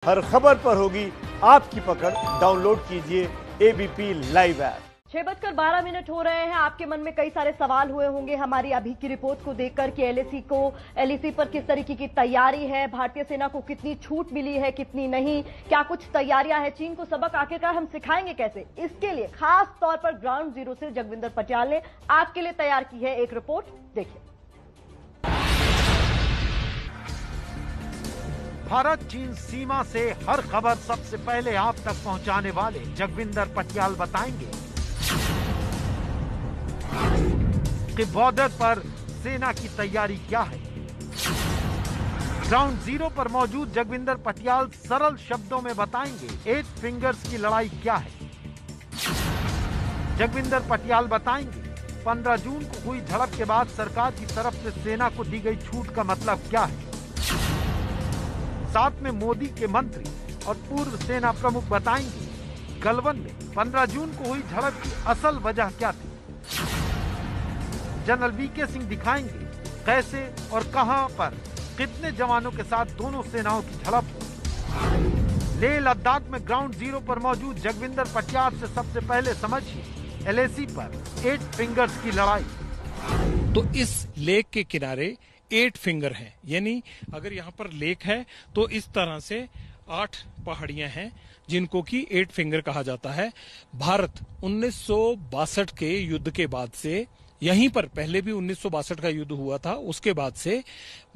हर खबर पर होगी आपकी पकड़। डाउनलोड कीजिए एबीपी लाइव ऐप। 6:12 हो रहे हैं। आपके मन में कई सारे सवाल हुए होंगे हमारी अभी की रिपोर्ट को देखकर कि एलएसी पर किस तरीके की तैयारी है, भारतीय सेना को कितनी छूट मिली है, कितनी नहीं, क्या कुछ तैयारियां हैं, चीन को सबक आखिरकार हम सिखाएंगे कैसे। इसके लिए खास तौर पर ग्राउंड जीरो से जगविंदर पटियाल ने आपके लिए तैयार की है एक रिपोर्ट, देखिए। भारत चीन सीमा से हर खबर सबसे पहले आप तक पहुंचाने वाले जगविंदर पटियाल बताएंगे कि बॉर्डर पर सेना की तैयारी क्या है। ग्राउंड जीरो पर मौजूद जगविंदर पटियाल सरल शब्दों में बताएंगे 8 फिंगर्स की लड़ाई क्या है। जगविंदर पटियाल बताएंगे 15 जून को हुई झड़प के बाद सरकार की तरफ से सेना को दी गई छूट का मतलब क्या है। साथ में मोदी के मंत्री और पूर्व सेना प्रमुख बताएंगे गलवान में 15 जून को हुई झड़प की असल वजह क्या थी। जनरल वीके सिंह दिखाएंगे कैसे और कहां पर कितने जवानों के साथ दोनों सेनाओं की झड़प हुई। लेह लद्दाख में ग्राउंड जीरो पर मौजूद जगविंदर पटियाल से सबसे पहले समझिए एलएसी पर 8 फिंगर्स की लड़ाई। तो इस लेक के किनारे 8 फिंगर हैं, यानी अगर यहाँ पर लेक है तो इस तरह से 8 पहाड़ियां हैं जिनको कि 8 फिंगर कहा जाता है। भारत 1962 के युद्ध के बाद से यहीं पर, पहले भी 1962 का युद्ध हुआ था, उसके बाद से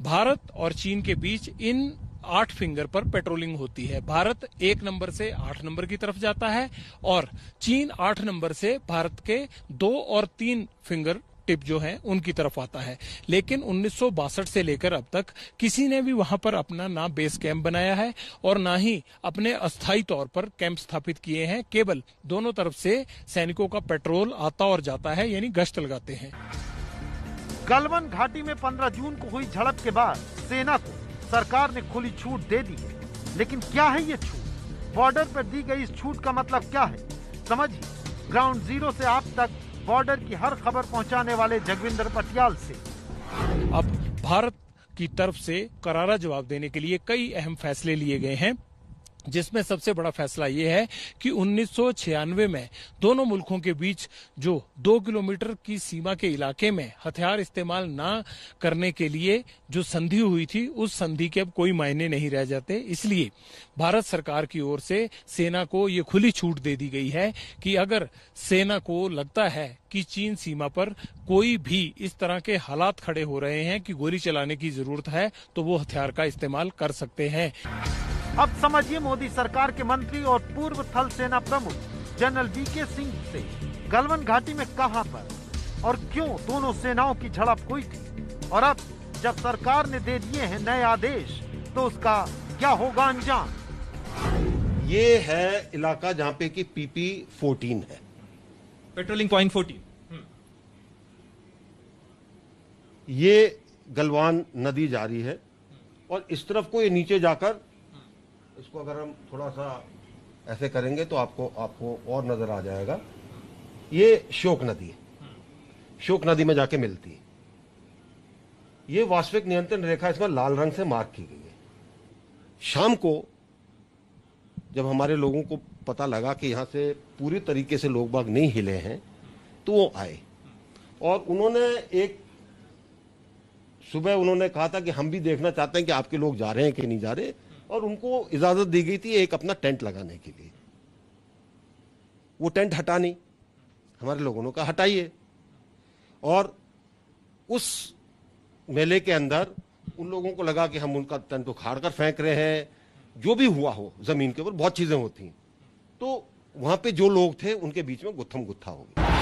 भारत और चीन के बीच इन 8 फिंगर पर पेट्रोलिंग होती है। भारत 1 नंबर से 8 नंबर की तरफ जाता है और चीन 8 नंबर से भारत के 2 और 3 फिंगर टिप जो है उनकी तरफ आता है। लेकिन 1962 से लेकर अब तक किसी ने भी वहां पर अपना ना बेस कैंप बनाया है और ना ही अपने अस्थायी तौर पर कैंप स्थापित किए हैं। केवल दोनों तरफ से सैनिकों का पेट्रोल आता और जाता है, यानी गश्त लगाते हैं। गलवान घाटी में 15 जून को हुई झड़प के बाद सेना को सरकार ने खुली छूट दे दी है। लेकिन क्या है ये छूट? बॉर्डर पर दी गई इस छूट का मतलब क्या है, समझिए ग्राउंड जीरो से आप तक बॉर्डर की हर खबर पहुंचाने वाले जगविंदर पटियाल से। अब भारत की तरफ से करारा जवाब देने के लिए कई अहम फैसले लिए गए हैं, जिसमें सबसे बड़ा फैसला ये है कि 1996 में दोनों मुल्कों के बीच जो 2 किलोमीटर की सीमा के इलाके में हथियार इस्तेमाल ना करने के लिए जो संधि हुई थी, उस संधि के अब कोई मायने नहीं रह जाते। इसलिए भारत सरकार की ओर से सेना को ये खुली छूट दे दी गई है कि अगर सेना को लगता है कि चीन सीमा पर कोई भी इस तरह के हालात खड़े हो रहे हैं कि गोली चलाने की जरूरत है, तो वो हथियार का इस्तेमाल कर सकते हैं। अब समझिए मोदी सरकार के मंत्री और पूर्व थल सेना प्रमुख जनरल वीके सिंह से गलवान घाटी में कहां पर और क्यों दोनों सेनाओं की झड़प हुई थी, और अब जब सरकार ने दे दिए हैं नए आदेश तो उसका क्या होगा अंजाम। ये है इलाका जहां पे कि पीपी 14 है, पेट्रोलिंग पॉइंट 14। ये गलवान नदी जारी है और इस तरफ को ये नीचे जाकर, इसको अगर हम थोड़ा सा ऐसे करेंगे तो आपको और नजर आ जाएगा। ये शोक नदी है, शोक नदी में जाके मिलती है। ये वास्तविक नियंत्रण रेखा इसमें लाल रंग से मार्क की गई है। शाम को जब हमारे लोगों को पता लगा कि यहां से पूरी तरीके से लोग बाग नहीं हिले हैं, तो वो आए और उन्होंने सुबह कहा था कि हम भी देखना चाहते हैं कि आपके लोग जा रहे हैं कि नहीं जा रहे, और उनको इजाजत दी गई थी एक अपना टेंट लगाने के लिए। वो टेंट हटा नहीं, हमारे लोगों ने कहा हटाइए, और उस मेले के अंदर उन लोगों को लगा कि हम उनका टेंट उखाड़ कर फेंक रहे हैं। जो भी हुआ हो, जमीन के ऊपर बहुत चीजें होती हैं, तो वहां पे जो लोग थे उनके बीच में गुत्थम गुत्था हो गया।